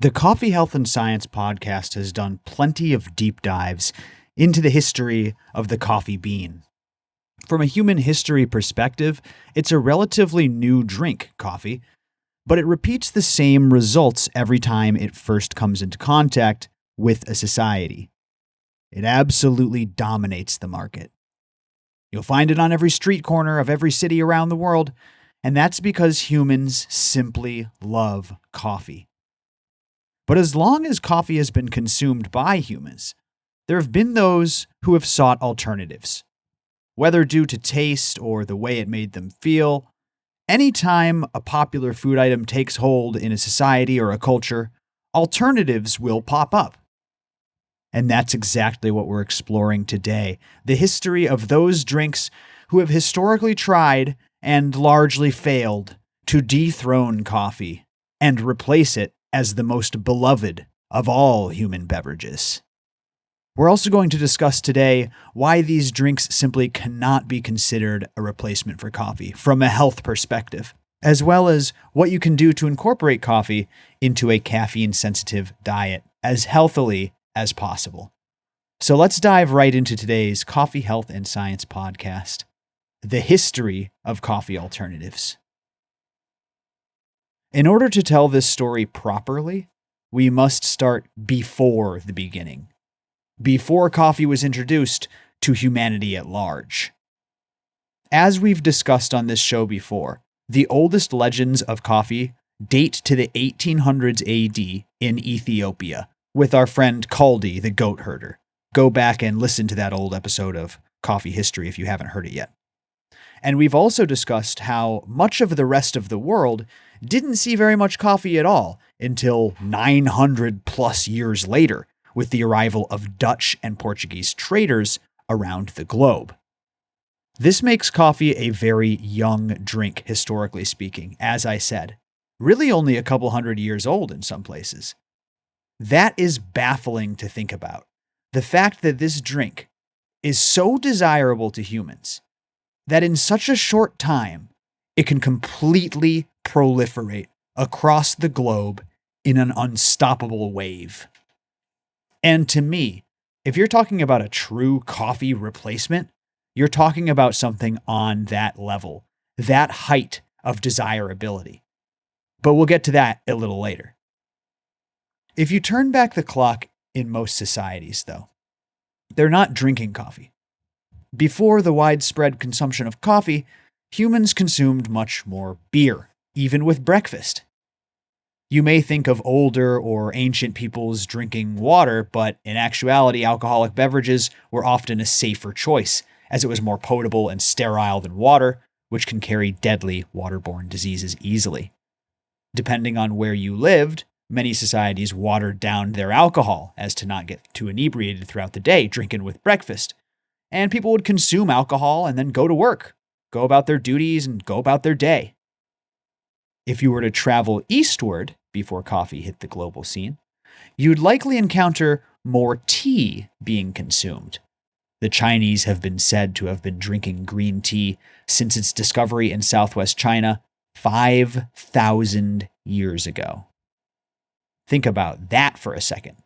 The Coffee Health and Science podcast has done plenty of deep dives into the history of the coffee bean. From a human history perspective, it's a relatively new drink, coffee, but it repeats the same results every time it first comes into contact with a society. It absolutely dominates the market. You'll find it on every street corner of every city around the world, and that's because humans simply love coffee. But as long as coffee has been consumed by humans, there have been those who have sought alternatives. Whether due to taste or the way it made them feel, anytime a popular food item takes hold in a society or a culture, alternatives will pop up. And that's exactly what we're exploring today, the history of those drinks who have historically tried and largely failed to dethrone coffee and replace it as the most beloved of all human beverages. We're also going to discuss today why these drinks simply cannot be considered a replacement for coffee from a health perspective, as well as what you can do to incorporate coffee into a caffeine-sensitive diet as healthily as possible. So let's dive right into today's Coffee Health and Science podcast, the history of coffee alternatives. In order to tell this story properly, we must start before the beginning, before coffee was introduced to humanity at large. As we've discussed on this show before, the oldest legends of coffee date to the 1800s AD in Ethiopia with our friend Kaldi, the goat herder. Go back and listen to that old episode of Coffee History if you haven't heard it yet. And we've also discussed how much of the rest of the world didn't see very much coffee at all until 900 plus years later with the arrival of Dutch and Portuguese traders around the globe. This makes coffee a very young drink, historically speaking, as I said, really only a couple hundred years old in some places. That is baffling to think about. The fact that this drink is so desirable to humans that in such a short time, it can completely proliferate across the globe in an unstoppable wave. And to me, if you're talking about a true coffee replacement, you're talking about something on that level, that height of desirability. But we'll get to that a little later. If you turn back the clock in most societies, though, they're not drinking coffee. Before the widespread consumption of coffee, humans consumed much more beer, even with breakfast. You may think of older or ancient peoples drinking water, but in actuality, alcoholic beverages were often a safer choice, as it was more potable and sterile than water, which can carry deadly waterborne diseases easily. Depending on where you lived, many societies watered down their alcohol as to not get too inebriated throughout the day, drinking with breakfast. And people would consume alcohol and then go to work, go about their duties, and go about their day. If you were to travel eastward before coffee hit the global scene, you'd likely encounter more tea being consumed. The Chinese have been said to have been drinking green tea since its discovery in southwest China 5,000 years ago. Think about that for a second.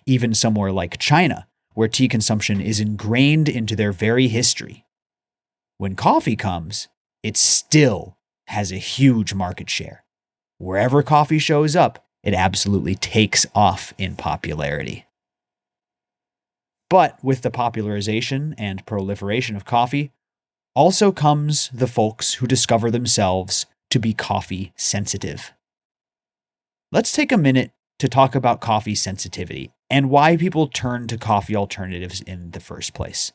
Even somewhere like China, where tea consumption is ingrained into their very history. When coffee comes, it still has a huge market share. Wherever coffee shows up, it absolutely takes off in popularity. But with the popularization and proliferation of coffee, also comes the folks who discover themselves to be coffee sensitive. Let's take a minute to talk about coffee sensitivity and why people turn to coffee alternatives in the first place.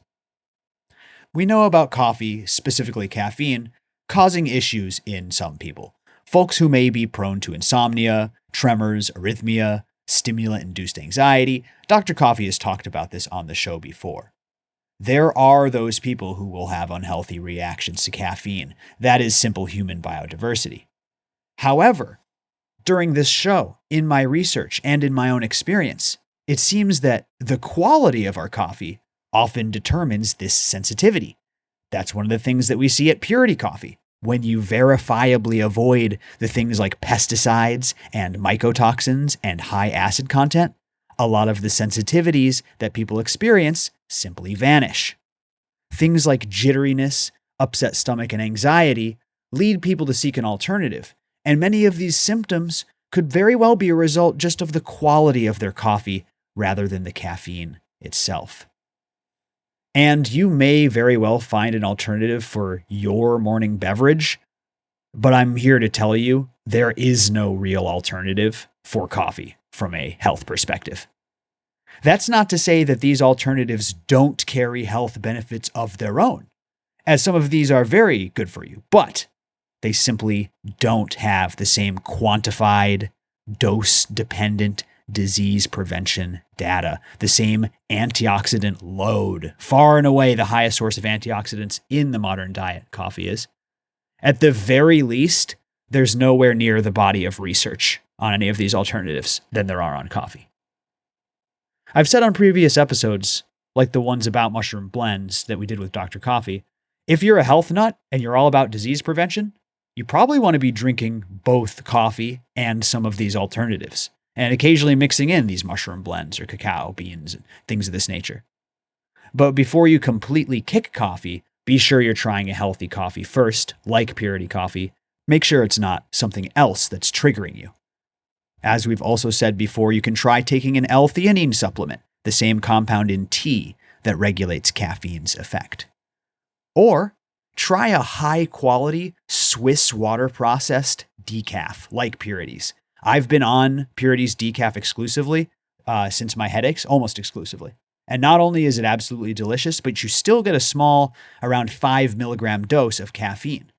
We know about coffee, specifically caffeine, causing issues in some people. Folks who may be prone to insomnia, tremors, arrhythmia, stimulant-induced anxiety. Dr. Coffee has talked about this on the show before. There are those people who will have unhealthy reactions to caffeine. That is simple human biodiversity. However, during this show, in my research and in my own experience, it seems that the quality of our coffee often determines this sensitivity. That's one of the things that we see at Purity Coffee. when you verifiably avoid the things like pesticides and mycotoxins and high acid content, a lot of the sensitivities that people experience simply vanish. Things like jitteriness, upset stomach, and anxiety lead people to seek an alternative, and many of these symptoms could very well be a result just of the quality of their coffee rather than the caffeine itself. And you may very well find an alternative for your morning beverage, but I'm here to tell you there is no real alternative for coffee from a health perspective. That's not to say that these alternatives don't carry health benefits of their own, as some of these are very good for you, but they simply don't have the same quantified, dose-dependent disease prevention data, the same antioxidant load, far and away the highest source of antioxidants in the modern diet, coffee is. At the very least, there's nowhere near the body of research on any of these alternatives than there are on coffee. I've said on previous episodes, like the ones about mushroom blends that we did with Dr. Coffee, if you're a health nut and you're all about disease prevention, you probably want to be drinking both coffee and some of these alternatives, and occasionally mixing in these mushroom blends or cacao beans and things of this nature. But before you completely kick coffee, be sure you're trying a healthy coffee first, like Purity Coffee. Make sure it's not something else that's triggering you. As we've also said before, you can try taking an L-theanine supplement, the same compound in tea that regulates caffeine's effect. Or try a high-quality Swiss water-processed decaf, like Purity's. I've been on Purity's decaf exclusively since my headaches, almost exclusively. And not only is it absolutely delicious, but you still get a small, around 5 milligram dose of caffeine.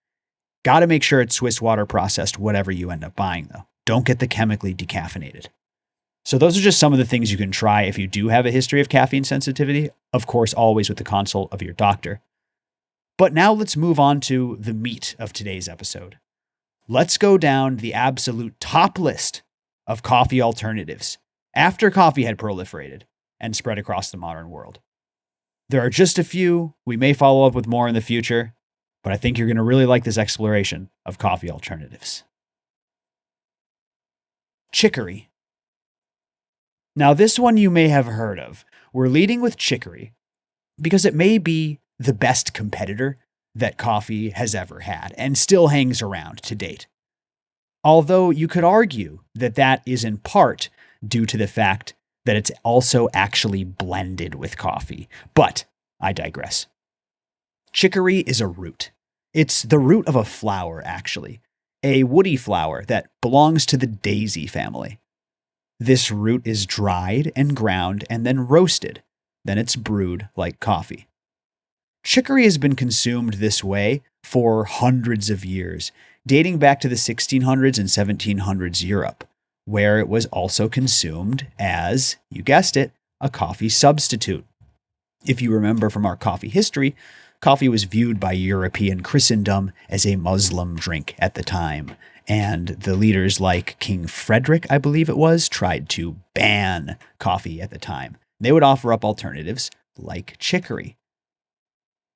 Got to make sure it's Swiss water processed, whatever you end up buying, though. Don't get the chemically decaffeinated. So those are just some of the things you can try if you do have a history of caffeine sensitivity. Of course, always with the consult of your doctor. But now let's move on to the meat of today's episode. Let's go down the absolute top list of coffee alternatives after coffee had proliferated and spread across the modern world. There are just a few. We may follow up with more in the future, but I think you're going to really like this exploration of coffee alternatives. Chicory. Now, this one you may have heard of. We're leading with chicory because it may be the best competitor that coffee has ever had and still hangs around to date. Although you could argue that that is in part due to the fact that it's also actually blended with coffee. But I digress. Chicory is a root. It's the root of a flower, actually. A woody flower that belongs to the daisy family. This root is dried and ground and then roasted. Then it's brewed like coffee. Chicory has been consumed this way for hundreds of years, dating back to the 1600s and 1700s Europe, where it was also consumed as, you guessed it, a coffee substitute. If you remember from our coffee history, coffee was viewed by European Christendom as a Muslim drink at the time, and the leaders like King Frederick, I believe it was, tried to ban coffee at the time. They would offer up alternatives like chicory.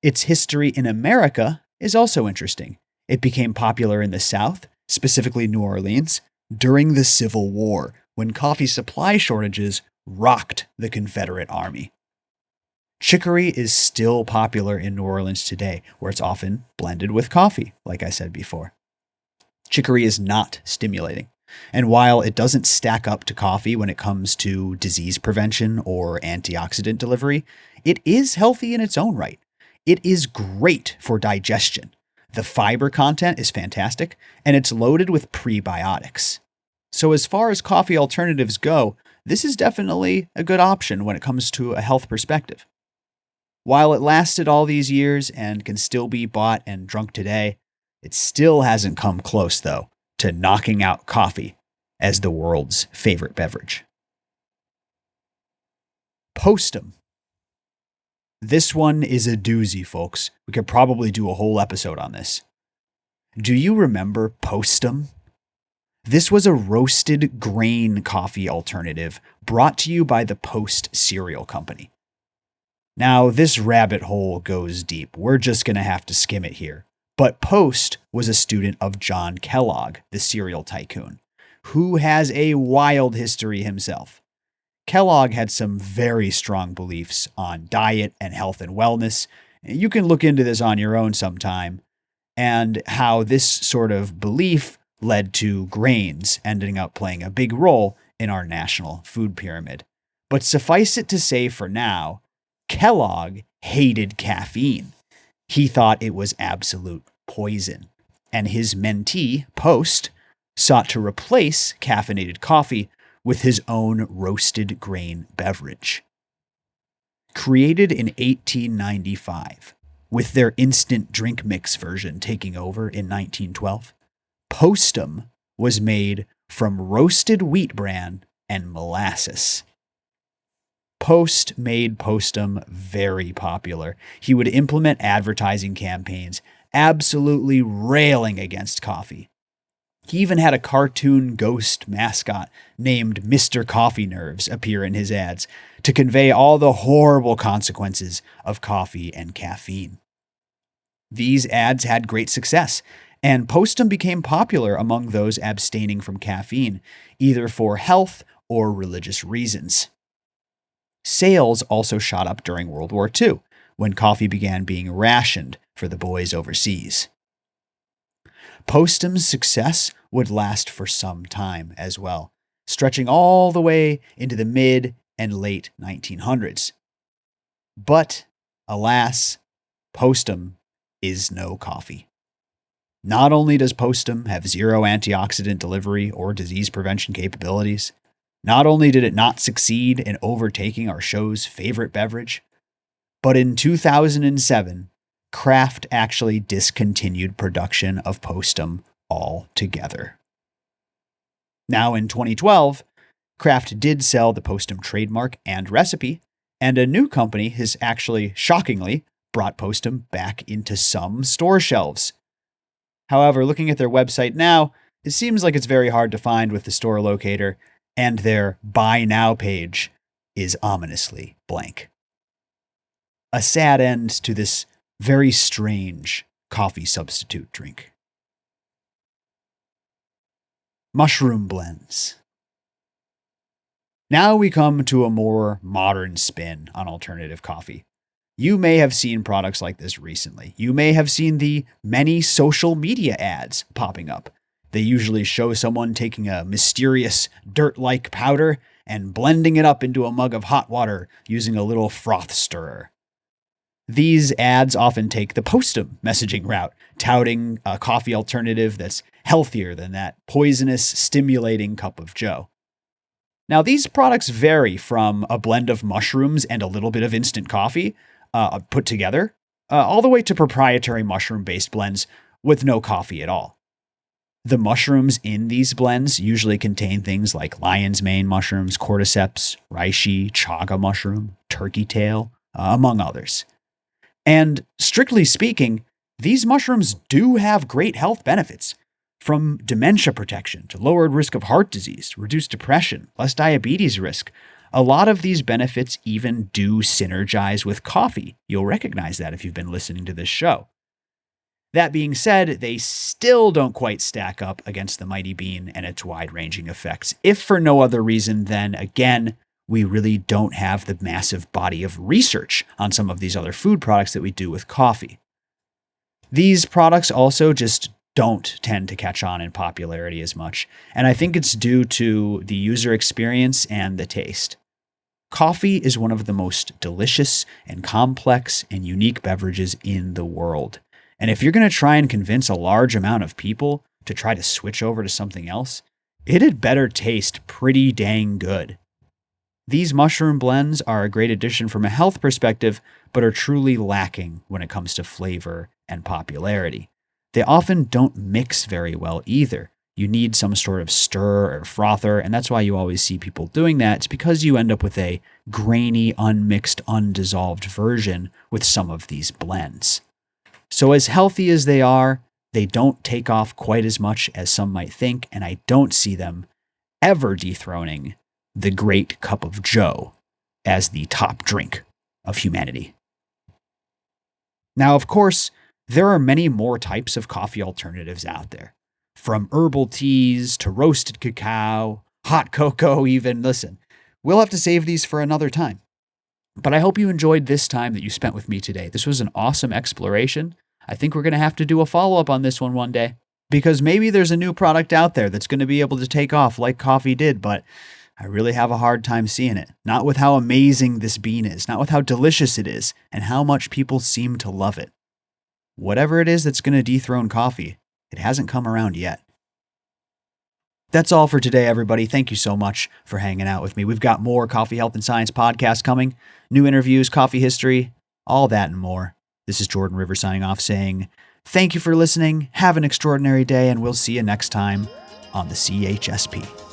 Its history in America is also interesting. It became popular in the South, specifically New Orleans, during the Civil War, when coffee supply shortages rocked the Confederate Army. Chicory is still popular in New Orleans today, where it's often blended with coffee, like I said before. Chicory is not stimulating, and while it doesn't stack up to coffee when it comes to disease prevention or antioxidant delivery, it is healthy in its own right. It is great for digestion. The fiber content is fantastic, and it's loaded with prebiotics. So as far as coffee alternatives go, this is definitely a good option when it comes to a health perspective. While it lasted all these years and can still be bought and drunk today, it still hasn't come close, though, to knocking out coffee as the world's favorite beverage. Postum. This one is a doozy, folks. We could probably do a whole episode on this. Do you remember Postum? This was a roasted grain coffee alternative brought to you by the Post cereal company. Now, this rabbit hole goes deep. We're just going to have to skim it here. But Post was a student of John Kellogg, the cereal tycoon, who has a wild history himself. Kellogg had some very strong beliefs on diet and health and wellness. You can look into this on your own sometime, and how this sort of belief led to grains ending up playing a big role in our national food pyramid. But suffice it to say for now, Kellogg hated caffeine. He thought it was absolute poison, and his mentee, Post, sought to replace caffeinated coffee with his own roasted grain beverage. Created in 1895, with their instant drink mix version taking over in 1912, Postum was made from roasted wheat bran and molasses. Post made Postum very popular. He would implement advertising campaigns, absolutely railing against coffee. He even had a cartoon ghost mascot named Mr. Coffee Nerves appear in his ads to convey all the horrible consequences of coffee and caffeine. These ads had great success, and Postum became popular among those abstaining from caffeine, either for health or religious reasons. Sales also shot up during World War II, when coffee began being rationed for the boys overseas. Postum's success would last for some time as well, stretching all the way into the mid and late 1900s. But, alas, Postum is no coffee. Not only does Postum have zero antioxidant delivery or disease prevention capabilities, not only did it not succeed in overtaking our show's favorite beverage, but in 2007, Kraft actually discontinued production of Postum altogether. Now in 2012, Kraft did sell the Postum trademark and recipe, and a new company has actually, shockingly, brought Postum back into some store shelves. However, looking at their website now, it seems like it's very hard to find with the store locator, and their Buy Now page is ominously blank. A sad end to this very strange coffee substitute drink. Mushroom blends. Now we come to a more modern spin on alternative coffee. You may have seen products like this recently. You may have seen the many social media ads popping up. They usually show someone taking a mysterious dirt-like powder and blending it up into a mug of hot water using a little froth stirrer. These ads often take the Postum messaging route, touting a coffee alternative that's healthier than that poisonous, stimulating cup of joe. Now, these products vary from a blend of mushrooms and a little bit of instant coffee put together, all the way to proprietary mushroom-based blends with no coffee at all. The mushrooms in these blends usually contain things like lion's mane mushrooms, cordyceps, reishi, chaga mushroom, turkey tail, among others. And strictly speaking, these mushrooms do have great health benefits, from dementia protection to lowered risk of heart disease, reduced depression, less diabetes risk. A lot of these benefits even do synergize with coffee. You'll recognize that if you've been listening to this show. That being said, they still don't quite stack up against the mighty bean and its wide-ranging effects, if for no other reason than, again, we really don't have the massive body of research on some of these other food products that we do with coffee. These products also just don't tend to catch on in popularity as much, and I think it's due to the user experience and the taste. Coffee is one of the most delicious and complex and unique beverages in the world. And if you're going to try and convince a large amount of people to try to switch over to something else, it had better taste pretty dang good. These mushroom blends are a great addition from a health perspective, but are truly lacking when it comes to flavor and popularity. They often don't mix very well either. You need some sort of stir or frother, and that's why you always see people doing that. It's because you end up with a grainy, unmixed, undissolved version with some of these blends. So as healthy as they are, they don't take off quite as much as some might think, and I don't see them ever dethroning the great cup of joe as the top drink of humanity. Now, of course, There are many more types of coffee alternatives out there, from herbal teas to roasted cacao, hot cocoa even. Listen, we'll have to save these for another time. But I hope you enjoyed this time that you spent with me today. This was an awesome exploration. I think we're going to have to do a follow-up on this one day, because maybe there's a new product out there that's going to be able to take off like coffee did, but I really have a hard time seeing it. Not with how amazing this bean is, not with how delicious it is, and how much people seem to love it. Whatever it is that's going to dethrone coffee, it hasn't come around yet. That's all for today, everybody. Thank you so much for hanging out with me. We've got more Coffee, Health, and Science podcasts coming, new interviews, coffee history, all that and more. This is Jordan River signing off saying, thank you for listening, have an extraordinary day, and we'll see you next time on the CHSP.